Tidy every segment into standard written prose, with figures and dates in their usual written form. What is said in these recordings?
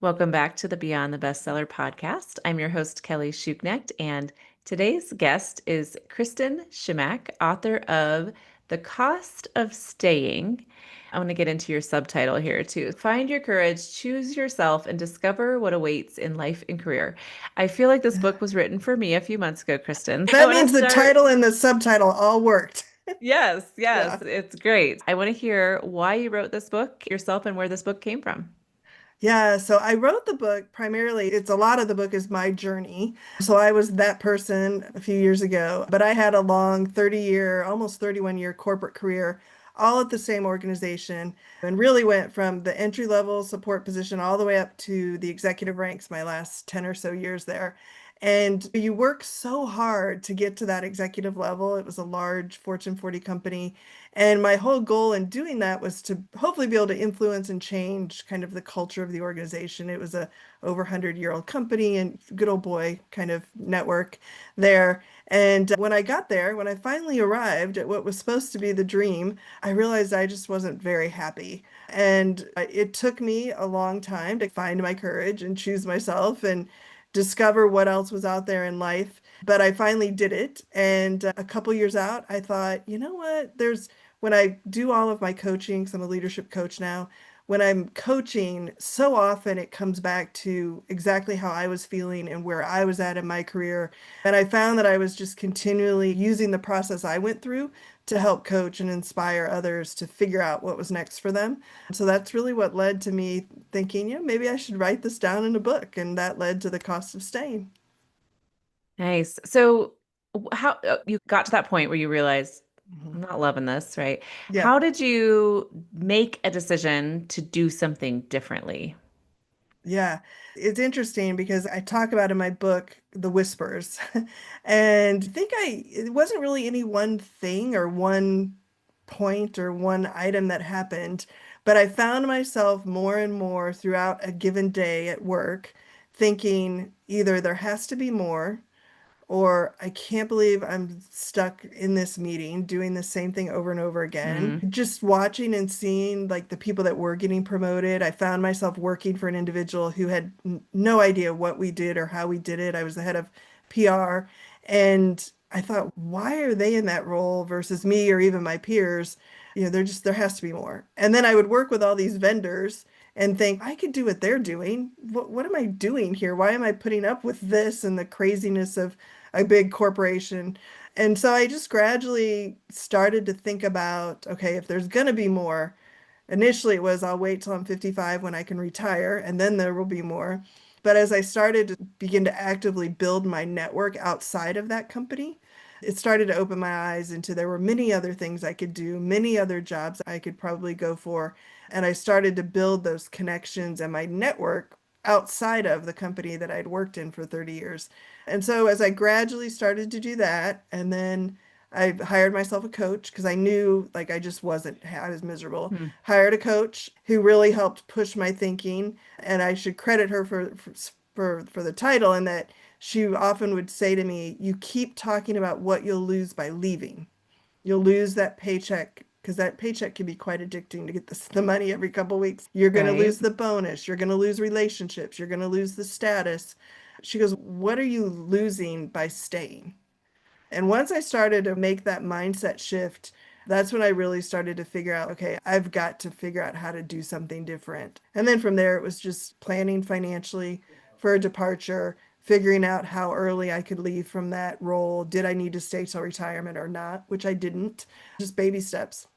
Welcome back to the Beyond the Bestseller podcast. I'm your host, Kelly Shuknecht, and today's guest is Kristen Chimack, author of The Cost of Staying. I want to get into your subtitle here too. Find your courage, choose yourself, and discover what awaits in life and career. I feel like this book was written for me a few months ago, Kristen. I That want means to the start. title and the subtitle all worked. Yes, yes, Yeah. it's great. I want to hear why you wrote this book yourself and where this book came from. Yeah, so I wrote the book primarily, it's a lot of the book is my journey. So I was that person a few years ago, but I had a long 30-year, almost 31-year corporate career, all at the same organization, and really went from the entry-level support position all the way up to the executive ranks my last 10 or so years there. And you work so hard to get to that executive level. It was a large Fortune 40 company. And my whole goal in doing that was to hopefully be able to influence and change kind of the culture of the organization. It was a over 100-year-old company and good old boy kind of network there. And when I got there, when I finally arrived at what was supposed to be the dream, I realized I just wasn't very happy. And it took me a long time to find my courage and choose myself and discover what else was out there in life. But I finally did it. And a couple years out, I thought, you know what? When I do all of my coaching, 'cause I'm a leadership coach now, when I'm coaching, so often it comes back to exactly how I was feeling and where I was at in my career. And I found that I was just continually using the process I went through to help coach and inspire others to figure out what was next for them. So that's really what led to me thinking, maybe I should write this down in a book. And that led to The Cost of Staying. Nice. So, how you got to that point where you realized Mhm. I'm not loving this, right? Yeah. How did you make a decision to do something differently? Yeah, it's interesting because I talk about in my book the whispers, and I think it wasn't really any one thing or one point or one item that happened, but I found myself more and more throughout a given day at work thinking either there has to be more or I can't believe I'm stuck in this meeting doing the same thing over and over again. Mm, Just watching and seeing like the people that were getting promoted, I found myself working for an individual who had no idea what we did or how we did it. I was the head of PR, and I thought, why are they in that role versus me or even my peers? There has to be more. And then I would work with all these vendors and think, I could do what they're doing. What am I doing here? Why am I putting up with this and the craziness of a big corporation? And so I just gradually started to think about, okay, if there's going to be more, initially it was I'll wait till I'm 55 when I can retire, and then there will be more. But as I started to begin to actively build my network outside of that company, it started to open my eyes into there were many other things I could do, many other jobs I could probably go for. And I started to build those connections and my network outside of the company that I'd worked in for 30 years. And so as I gradually started to do that, and then I hired myself a coach because I knew like I just wasn't, I was miserable. mm. Hired a coach who really helped push my thinking, and I should credit her for the title in that she often would say to me, "You keep talking about what you'll lose by leaving. You'll lose that paycheck." Because that paycheck can be quite addicting to get the money every couple of weeks. You're going to Right. lose the bonus. You're going to lose relationships. You're going to lose the status. She goes, "What are you losing by staying?" And once I started to make that mindset shift, that's when I really started to figure out, okay, I've got to figure out how to do something different. And then from there, it was just planning financially for a departure, figuring out how early I could leave from that role. Did I need to stay till retirement or not? Which I didn't. Just baby steps.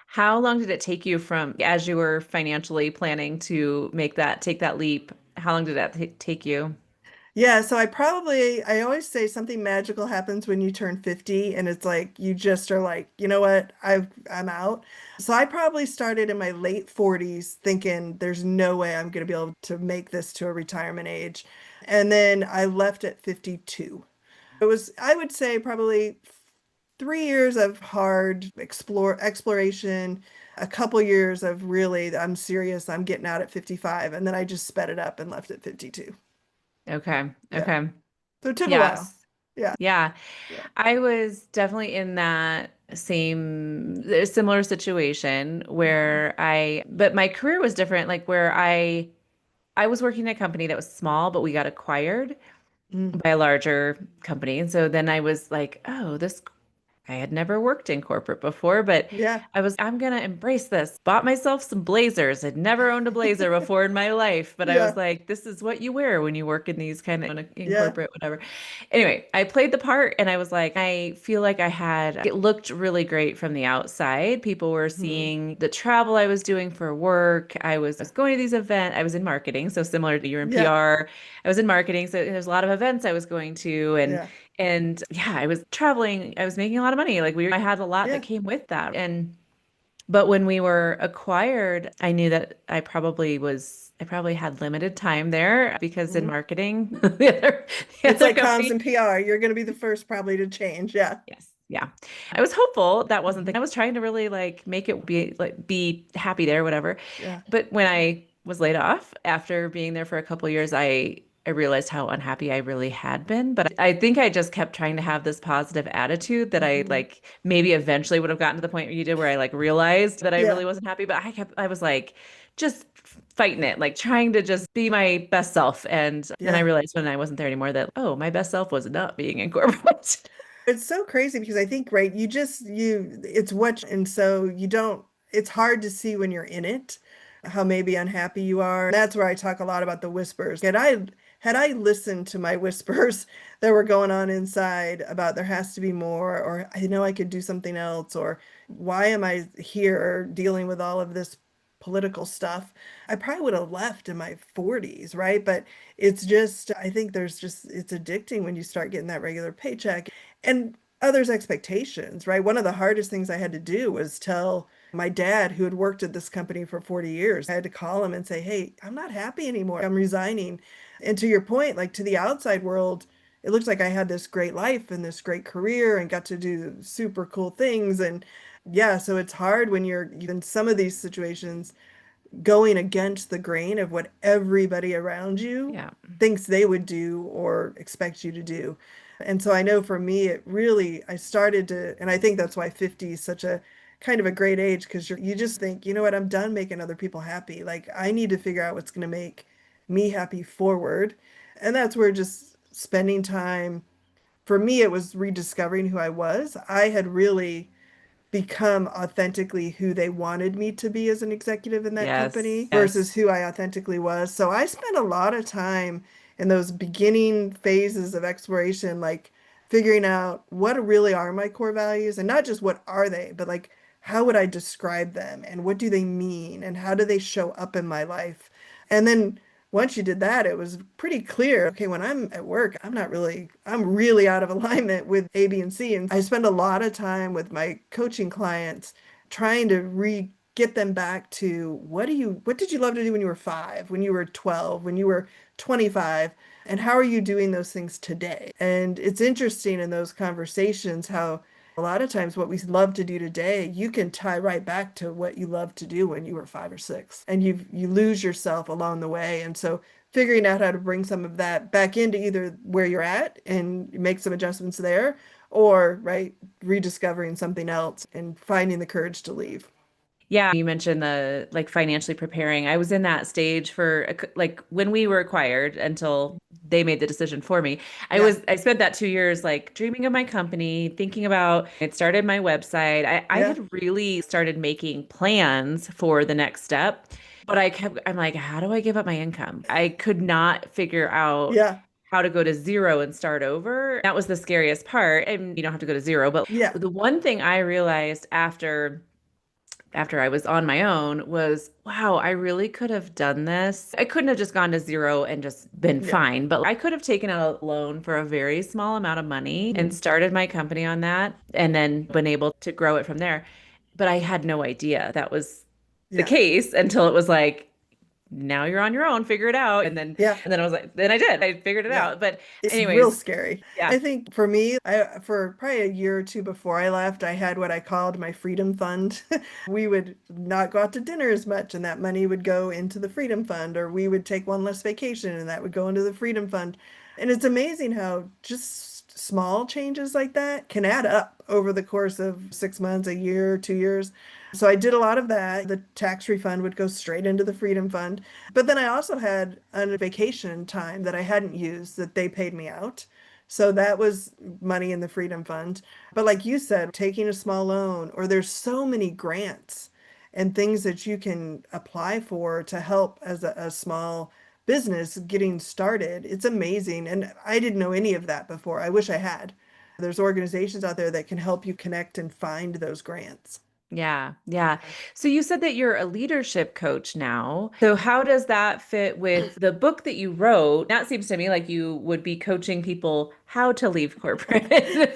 How long did it take you from as you were financially planning to take that leap? How long did that take you? Yeah, so I always say something magical happens when you turn 50 and it's like you just are like, you know what, I'm out. So I probably started in my late 40s thinking there's no way I'm going to be able to make this to a retirement age. And then I left at 52. It was, I would say, probably 3 years of hard exploration, a couple years of really, I'm serious, I'm getting out at 55, and then I just sped it up and left at 52. Okay. Yeah. Okay. So it took a while. Yes. Yeah. Yeah. Yeah. I was definitely in that similar situation Mhm. where but my career was different, like where I I was working at a company that was small, but we got acquired Mm. by a larger company. And so then I was like, oh, this I had never worked in corporate before, but Yeah. I'm gonna embrace this. Bought myself some blazers. I'd never owned a blazer before in my life, but I was Yeah. like, this is what you wear when you work in these kind of in Yeah. corporate, whatever. Anyway, I played the part and I was like, I feel like it looked really great from the outside. People were Hmm. seeing the travel I was doing for work. I was going to these events. I was in marketing, so similar to you're in Yeah. PR. I was in marketing, so there's a lot of events I was going to Yeah. and yeah, I was traveling. I was making a lot of money. I had a lot that Yeah. came with that. But when we were acquired, I knew that I probably had limited time there because in Hmm. marketing, the It's other like comms company, and PR. You're going to be the first probably to change. Yeah. yes, yeah. I was hopeful that wasn't Hmm. I was trying to really like make it be happy there, whatever. Yeah. But when I was laid off after being there for a couple of years, I realized how unhappy I really had been. But I think I just kept trying to have this positive attitude that I Hmm. like maybe eventually would have gotten to the point where you did where I like realized that I really Yeah. wasn't happy. But I was like just fighting it, like trying to just be my best self. And then I Yeah. realized when I wasn't there anymore that, oh, my best self was not being in corporate. It's so crazy because I think, right, it's what, and so you don't, it's hard to see when you're in it how maybe unhappy you are. That's where I talk a lot about the whispers. Had I listened to my whispers that were going on inside about there has to be more, or I know I could do something else, or why am I here dealing with all of this political stuff? I probably would have left in my 40s, right? But it's just, I think it's addicting when you start getting that regular paycheck and others' expectations, right? One of the hardest things I had to do was tell my dad, who had worked at this company for 40 years, I had to call him and say, hey, I'm not happy anymore. I'm resigning. And to your point, like to the outside world, it looks like I had this great life and this great career and got to do super cool things. And yeah, so it's hard when you're in some of these situations going against the grain of what everybody around you Yeah. thinks they would do or expect you to do. And so I know for me, it really, I started to, and I think that's why 50 is such a kind of a great age because you just think, you know what, I'm done making other people happy. Like I need to figure out what's going to make me happy forward. And that's where just spending time, for me, it was rediscovering who I was. I had really become authentically who they wanted me to be as an executive in that Yes. company versus Yes. who I authentically was. So I spent a lot of time in those beginning phases of exploration, like figuring out what really are my core values and not just what are they, but like how would I describe them and what do they mean and how do they show up in my life? And then once you did that, it was pretty clear. Okay, when I'm at work, I'm really out of alignment with A, B, and C. And I spend a lot of time with my coaching clients trying to get them back to what did you love to do when you were 5, when you were 12, when you were 25, and how are you doing those things today? And it's interesting in those conversations how a lot of times what we love to do today, you can tie right back to what you loved to do when you were 5 or 6. And you lose yourself along the way. And so figuring out how to bring some of that back into either where you're at and make some adjustments there, or right, rediscovering something else and finding the courage to leave. Yeah, you mentioned the like financially preparing. I was in that stage for like when we were acquired until they made the decision for me. Yeah. I spent that 2 years like dreaming of my company, thinking about it started my website. I Yeah. had really started making plans for the next step, but I'm like, how do I give up my income? I could not figure out Yeah. how to go to zero and start over. That was the scariest part. And you don't have to go to zero, but Yeah. the one thing I realized after I was on my own was, wow, I really could have done this. I couldn't have just gone to zero and just been Yeah. fine, but I could have taken out a loan for a very small amount of money and Mhm. started my company on that and then been able to grow it from there. But I had no idea that was the Yeah. case until it was like, now you're on your own, figure it out. Yeah. And then I was like, then I did. I figured it Yeah. out. But It's real anyways, scary. yeah. I think for me, for probably a year or two before I left, I had what I called my freedom fund. We would not go out to dinner as much, and that money would go into the freedom fund, or we would take one less vacation, and that would go into the freedom fund. And it's amazing how just small changes like that can add up. over the course of 6 months, a year, 2 years. So I did a lot of that. The tax refund would go straight into the Freedom Fund. But then I also had a vacation time that I hadn't used that they paid me out. So that was money in the Freedom Fund. But like you said, taking a small loan, or there's so many grants and things that you can apply for to help as a small business getting started. It's amazing. And I didn't know any of that before. I wish I had. There's organizations out there that can help you connect and find those grants. Yeah, yeah. So you said that you're a leadership coach now. So how does that fit with the book that you wrote? That seems to me like you would be coaching people how to leave corporate.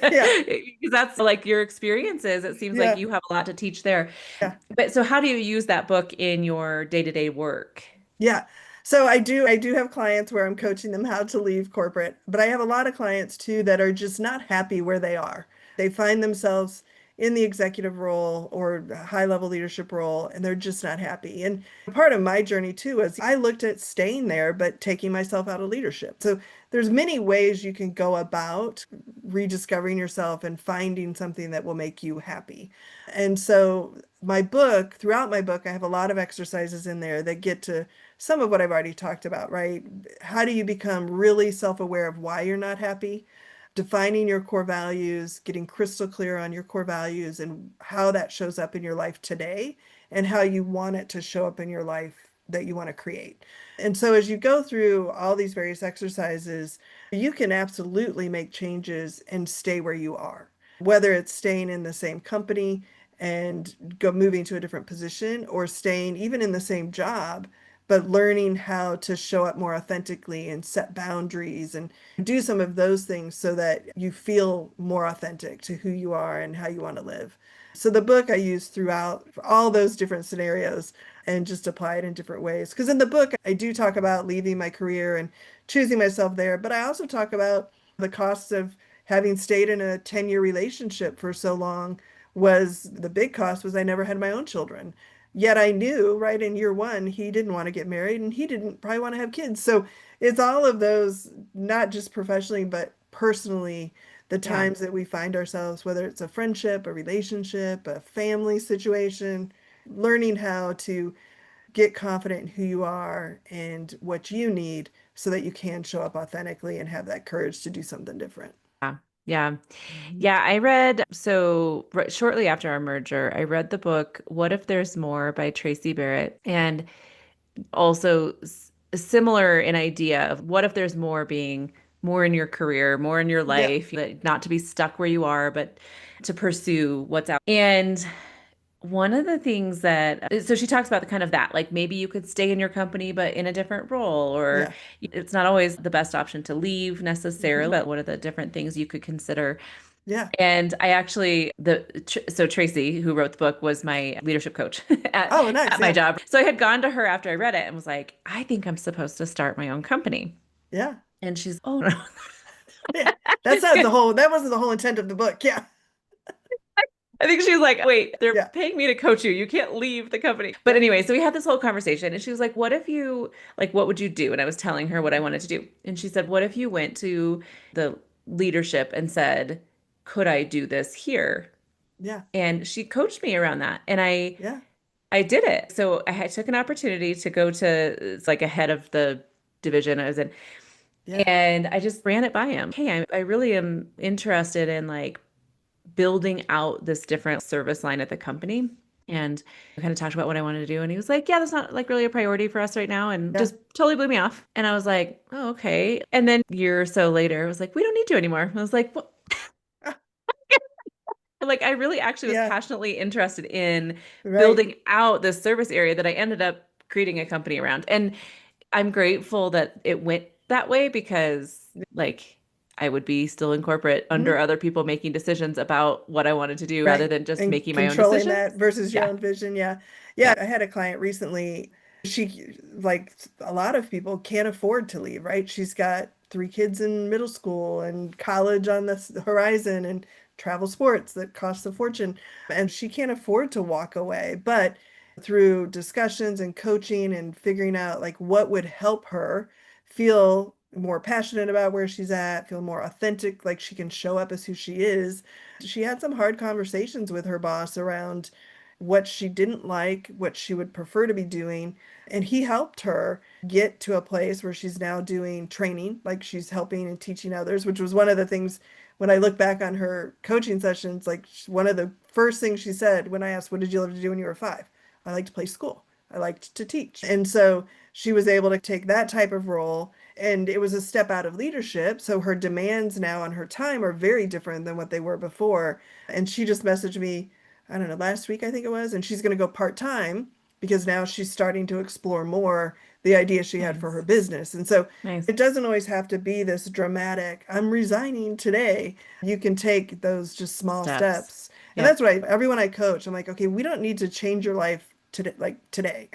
Yeah, Because that's like your experiences. It seems like yeah, you have a lot to teach there. yeah. But so how do you use that book in your day-to-day work? Yeah. So I do have clients where I'm coaching them how to leave corporate, but I have a lot of clients too that are just not happy where they are. They find themselves in the executive role or high level leadership role and they're just not happy. And part of my journey too is I looked at staying there but taking myself out of leadership. So there's many ways you can go about rediscovering yourself and finding something that will make you happy. And so throughout my book, I have a lot of exercises in there that get to some of what I've already talked about, right? How do you become really self-aware of why you're not happy? Defining your core values, getting crystal clear on your core values and how that shows up in your life today and how you want it to show up in your life that you want to create. And so as you go through all these various exercises, you can absolutely make changes and stay where you are, whether it's staying in the same company and moving to a different position or staying even in the same job but learning how to show up more authentically and set boundaries and do some of those things so that you feel more authentic to who you are and how you want to live. So the book I use throughout all those different scenarios and just apply it in different ways. Because in the book, I do talk about leaving my career and choosing myself there, but I also talk about the costs of having stayed in a 10-year relationship for so long. Was the big cost was I never had my own children. Yet I knew right in year one, he didn't want to get married and he didn't probably want to have kids. So it's all of those, not just professionally, but personally, the Yeah. times that we find ourselves, whether it's a friendship, a relationship, a family situation, learning how to get confident in who you are and what you need so that you can show up authentically and have that courage to do something different. Yeah. Yeah. Mhm. Yeah, I read so shortly after our merger, I read the book What If There's More by Tracy Barrett, and also similar in idea of what if there's more being more in your career, more in your Yeah, life, not to be stuck where you are, but to pursue what's out. And one of the things that, so she talks about the kind of that, like maybe you could stay in your company, but in a different role, or yeah, it's not always the best option to leave necessarily, hmm, but what are the different things you could consider? yeah. And I actually so Tracy, who wrote the book, was my leadership coach Oh, nice. at my Yeah, job. So I had gone to her after I read it and was like, I think I'm supposed to start my own company. yeah, And she's, oh no. yeah. That's not the whole, that wasn't the whole intent of the book. Yeah, I think she was like, wait, they're yeah, paying me to coach you. You can't leave the company. But yeah, anyway, so we had this whole conversation and she was like, what if you, like, what would you do? And I was telling her what I wanted to do. And she said, what if you went to the leadership and said, could I do this here? yeah, And she coached me around that. And yeah, I did it. So took an opportunity to go to, it's like a head of the division I was in, yeah, and I just ran it by him. Hey, I really am interested in like building out this different service line at the company. And I kind of talked about what I wanted to do. And he was like, yeah, that's not like really a priority for us right now. And yeah. just totally blew me off. And I was like, oh, okay. And then a year or so later, I was like, we don't need you anymore. I was like, what? Ah, Like I really actually was yeah, passionately interested in right. building out this service area that I ended up creating a company around. And I'm grateful that it went that way because like I would be still in corporate under Mhm. other people making decisions about what I wanted to do rather Right. than just And making my own controlling decisions. that versus your Yeah. own vision. Yeah. Yeah. Yeah. I had a client recently. She, like a lot of people, can't afford to leave, right? She's got three kids in middle school and college on the horizon and travel sports that cost a fortune. And she can't afford to walk away. But through discussions and coaching and figuring out like what would help her feel more passionate about where she's at, feel more authentic, like she can show up as who she is. She had some hard conversations with her boss around what she didn't like, what she would prefer to be doing. And he helped her get to a place where she's now doing training, like she's helping and teaching others, which was one of the things when I look back on her coaching sessions, like one of the first things she said when I asked, "What did you love to do when you were 5?" "I liked to play school. I liked to teach." And so she was able to take that type of role, and it was a step out of leadership. So her demands now on her time are very different than what they were before. And she just messaged me, I don't know, last week, I think it was, and she's going to go part-time because now she's starting to explore more the idea she had for her Nice. business. And so Nice it doesn't always have to be this dramatic, I'm resigning today. You can take those just small steps. steps. And Yep. that's what everyone I coach, I'm like, okay, we don't need to change your life today, like today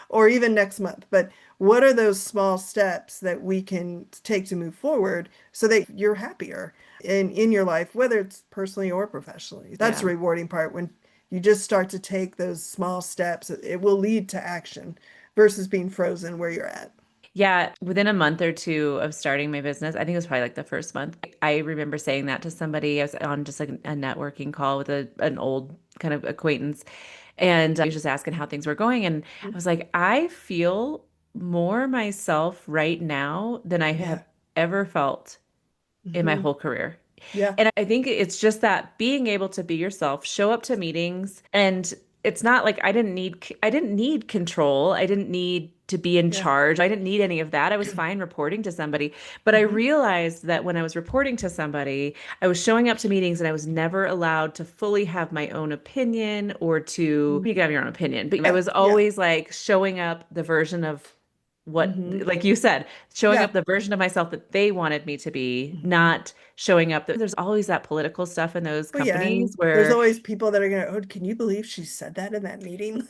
or even next month, but what are those small steps that we can take to move forward so that you're happier in your life, whether it's personally or professionally? That's Yeah. the rewarding part when you just start to take those small steps. It will lead to action versus being frozen where you're at. Yeah, within a month or two of starting my business, I think it was probably like the first month. I remember saying that to somebody. I was on just like a networking call with an old kind of acquaintance, and he was just asking how things were going. And I was like, I feel more myself right now than I have Yeah. ever felt in my Hmm. whole career. Yeah. And I think it's just that being able to be yourself, show up to meetings, and it's not like I didn't need control. I didn't need to be in Yeah. charge. I didn't need any of that. I was fine reporting to somebody. But I Hmm. realized that when I was reporting to somebody, I was showing up to meetings and I was never allowed to fully have my own opinion or to you can have your own opinion, but I Yeah. was Yeah. always like showing up the version of what, Hmm. like you said, showing up Yeah. the version of myself that they wanted me to be, Hmm. not showing up. There's always that political stuff in those Well, yeah, companies and there's where, always people that are gonna, oh, can you believe she said that in that meeting?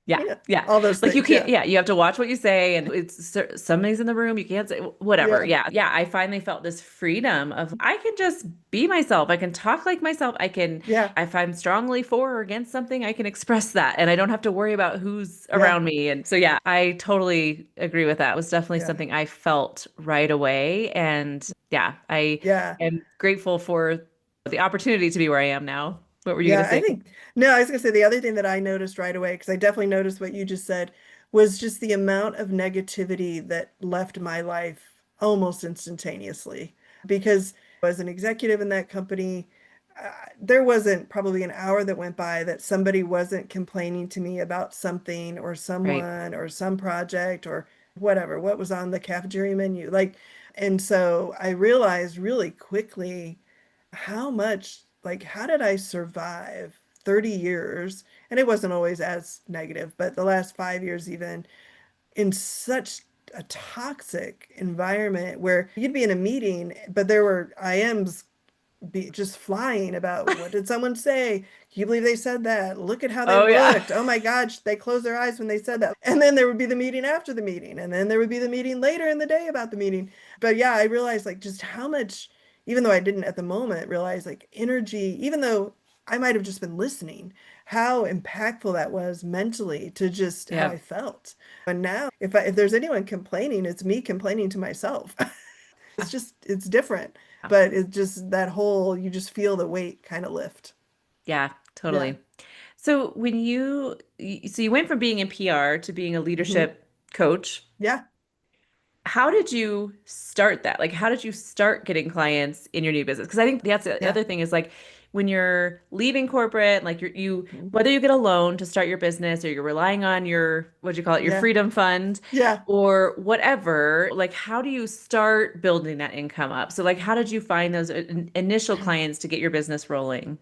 yeah, You know, yeah. all those Like you things. can't, Yeah. yeah, you have to watch what you say, and it's somebody's in the room, you can't say whatever. Yeah. Yeah, yeah. I finally felt this freedom of I can just be myself. I can talk like myself. I can, Yeah. if I'm strongly for or against something, I can express that, and I don't have to worry about who's Yeah. around me. And so, yeah, I totally agree with that. It was definitely Yeah. something I felt right away, and yeah, I Yeah. am grateful for the opportunity to be where I am now. What were you gonna Yeah, I say? think, no, I was gonna say the other thing that I noticed right away, because I definitely noticed what you just said, was just the amount of negativity that left my life almost instantaneously. Because as an executive in that company, there wasn't probably an hour that went by that somebody wasn't complaining to me about something or Right. someone or some project or whatever, what was on the cafeteria menu. Like, and so I realized really quickly how much, like, how did I survive 30 years? And it wasn't always as negative, but the last 5 years, even in such a toxic environment where you'd be in a meeting, but there were IMs just flying about what did someone say? Can you believe they said that? Look at how they Oh yeah. looked. Oh my God, they closed their eyes when they said that. And then there would be the meeting after the meeting, and then there would be the meeting later in the day about the meeting. But yeah, I realized like just how much, even though I didn't at the moment realize like energy, even though I might have just been listening, how impactful that was mentally to just how Yeah. I felt. And now if there's anyone complaining, it's me complaining to myself. It's just it's different, but it just that whole you just feel the weight kind of lift. Yeah, Yeah. totally. So when so you went from being in PR to being a Hmm. leadership coach. Yeah. How did you start that? Like, how did you start getting clients in your new business? Because I think that's the Yeah. other thing is like when you're leaving corporate, like Hmm. whether you get a loan to start your business or you're relying on your, what do you call it, your Yeah. freedom fund Yeah. or whatever, like how do you start building that income up? So like, how did you find those initial clients to get your business rolling?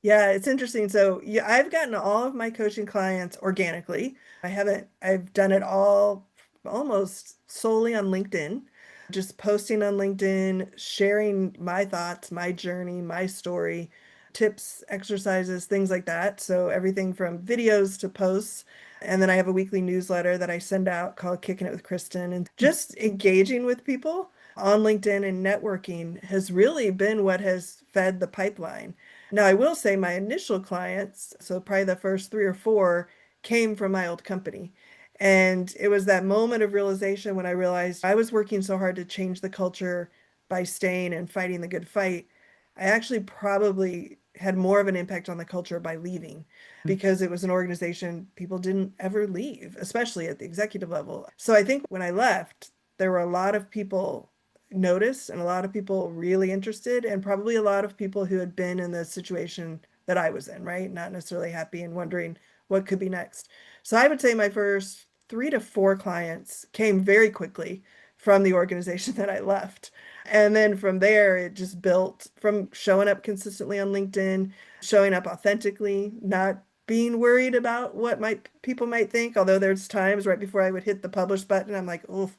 Yeah, it's interesting. So, yeah, I've gotten all of my coaching clients organically. I've done it all almost solely on LinkedIn, just posting on LinkedIn, sharing my thoughts, my journey, my story, tips, exercises, things like that. So, everything from videos to posts. And then I have a weekly newsletter that I send out called Kicking It with Kristen. And just engaging with people on LinkedIn and networking has really been what has fed the pipeline. Now, I will say my initial clients, so probably the first three or four, came from my old company. And it was that moment of realization when I realized I was working so hard to change the culture by staying and fighting the good fight. I actually probably had more of an impact on the culture by leaving because it was an organization people didn't ever leave, especially at the executive level. So I think when I left, there were a lot of people noticed and a lot of people really interested, and probably a lot of people who had been in the situation that I was in, right? Not necessarily happy and wondering what could be next. So I would say my first 3 to 4 clients came very quickly from the organization that I left. And then from there, it just built from showing up consistently on LinkedIn, showing up authentically, not being worried about what people might think. Although there's times right before I would hit the publish button, I'm like, oh,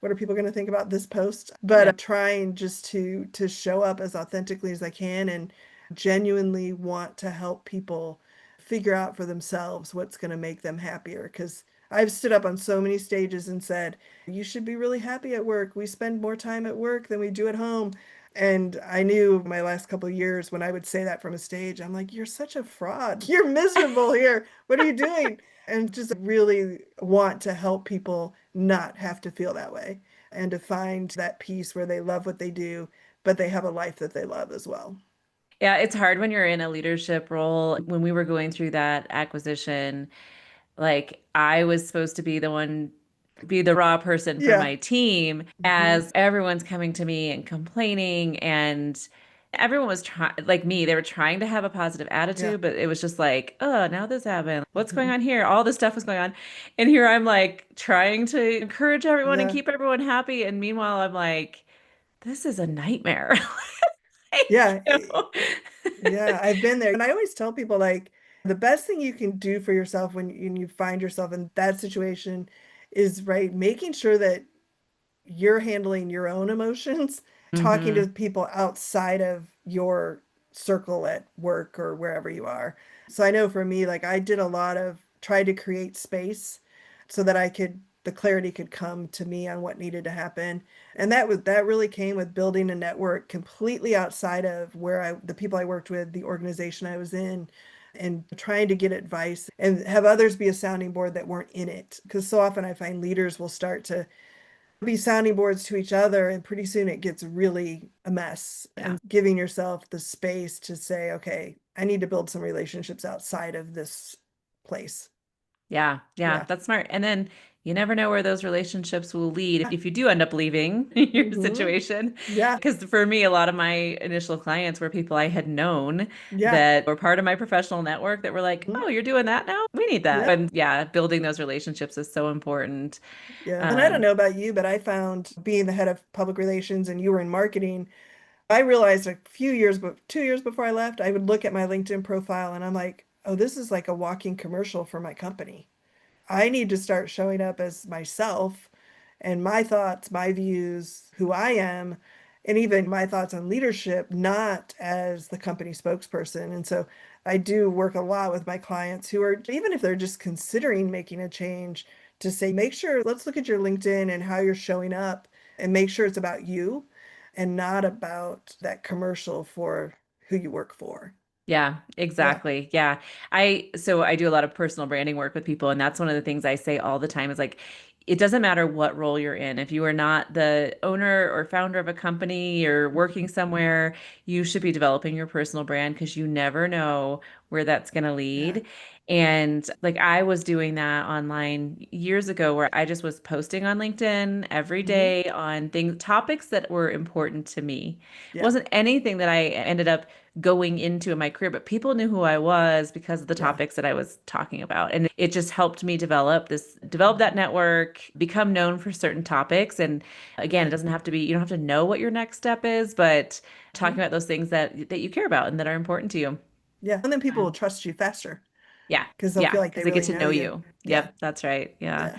what are people going to think about this post? But Yeah. trying just to show up as authentically as I can and genuinely want to help people figure out for themselves what's going to make them happier. Because I've stood up on so many stages and said, you should be really happy at work. We spend more time at work than we do at home. And I knew my last couple of years when I would say that from a stage, I'm like, you're such a fraud. You're miserable here. What are you doing? And just really want to help people not have to feel that way and to find that peace where they love what they do, but they have a life that they love as well. Yeah, it's hard when you're in a leadership role. When we were going through that acquisition, like I was supposed to be the one, be the raw person for Yeah. my team Hmm. as everyone's coming to me and complaining, and everyone was trying, like me, they were trying to have a positive Yeah. attitude, but it was just like, oh, now this happened. What's going Hmm. on here? All this stuff was going on. And here I'm like trying to encourage everyone and Yeah. keep everyone happy. And meanwhile, I'm like, this is a nightmare. Yeah. You know? Yeah. I've been there. And I always tell people like the best thing you can do for yourself when you find yourself in that situation is right, making sure that you're handling your own emotions, talking to Hmm. people outside of your circle at work or wherever you are. So I know for me, like I did a lot of try to create space so that the clarity could come to me on what needed to happen. And that really came with building a network completely outside of the people I worked with, the organization I was in, and trying to get advice and have others be a sounding board that weren't in it. Because so often I find leaders will start to be sounding boards to each other, and pretty soon it gets really a mess. Yeah. And giving yourself the space to say, okay, I need to build some relationships outside of this place. Yeah, yeah, Yeah. that's smart. And then you never know where those relationships will lead Yeah. if you do end up leaving your Hmm. situation. Yeah. Because for me, a lot of my initial clients were people I had known Yeah. that were part of my professional network that were like, Mhm. oh, you're doing that now? We need that. Yeah. And yeah, building those relationships is so important. Yeah. And I don't Um, know about you, but I found being the head of public relations and you were in marketing, I realized a few years, but 2 years before I left, I would look at my LinkedIn profile and I'm like, oh, this is like a walking commercial for my company. I need to start showing up as myself and my thoughts, my views, who I am, and even my thoughts on leadership, not as the company spokesperson. And so I do work a lot with my clients who are, even if they're just considering making a change, to say, make sure, let's look at your LinkedIn and how you're showing up and make sure it's about you and not about that commercial for who you work for. Yeah, Yeah. exactly. Yeah. I do a lot of personal branding work with people, and that's one of the things I say all the time is like, it doesn't matter what role you're in. If you are not the owner or founder of a company or working somewhere, you should be developing your personal brand because you never know where that's going to Yeah. lead. And like I was doing that online years ago where I just was posting on LinkedIn every Hmm. day on things, topics that were important to me. It Yeah. wasn't anything that I ended up going into in my career, but people knew who I was because of the Yeah. topics that I was talking about. And it just helped me develop that network, become known for certain topics. And again, it Yeah. doesn't have to be, you don't have to know what your next step is, but talking Mhm. about those things that you care about and that are important to you. Yeah. And then people will Um, trust you faster yeah. because they'll Yeah. feel like Because they they get really to know know you. you. Yeah. Yep. That's right. Yeah. Yeah.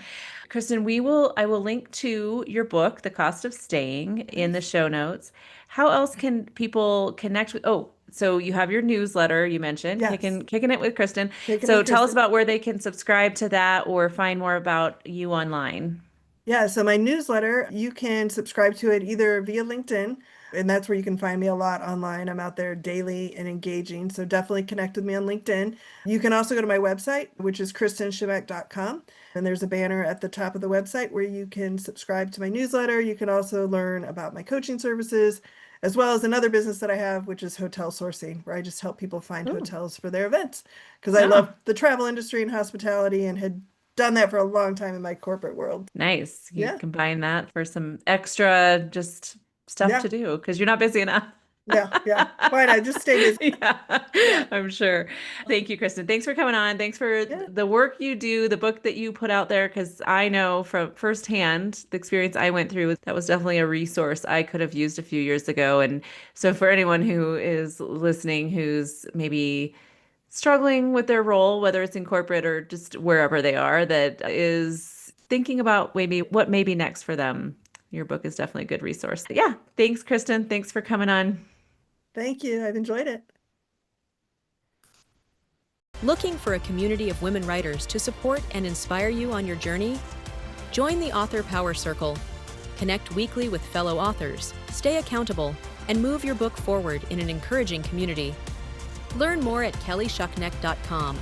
Kristen, I will link to your book, The Cost of Staying, in the Nice. show notes. How else can people connect with? Oh, so you have your newsletter you mentioned, Yes. Kicking It with Kristen. Kicking it So with tell us Kristen. about where they can subscribe to that or find more about you online. Yeah. So my newsletter, you can subscribe to it either via LinkedIn. And that's where you can find me a lot online. I'm out there daily and engaging. So definitely connect with me on LinkedIn. You can also go to my website, which is kristenchimack.com. And there's a banner at the top of the website where you can subscribe to my newsletter. You can also learn about my coaching services, as well as another business that I have, which is hotel sourcing, where I just help people find Ooh. hotels for their events. Because I Oh, love the travel industry and hospitality and had done that for a long time in my corporate world. nice. You Yeah. combine that for some extra just stuff Yeah. to do because you're not busy enough. Yeah. Yeah. Why not? Just stay busy. Yeah, Yeah. I'm sure. Thank you, Kristen. Thanks for coming on. Thanks for Yeah. the work you do, the book that you put out there, because I know from firsthand the experience I went through, that was definitely a resource I could have used a few years ago. And so for anyone who is listening, who's maybe struggling with their role, whether it's in corporate or just wherever they are, that is thinking about maybe what may be next for them, your book is definitely a good resource. Yeah. Thanks, Kristen. Thanks for coming on. Thank you. I've enjoyed it. Looking for a community of women writers to support and inspire you on your journey? Join the Author Power Circle. Connect weekly with fellow authors, stay accountable, and move your book forward in an encouraging community. Learn more at kellyshuckneck.com.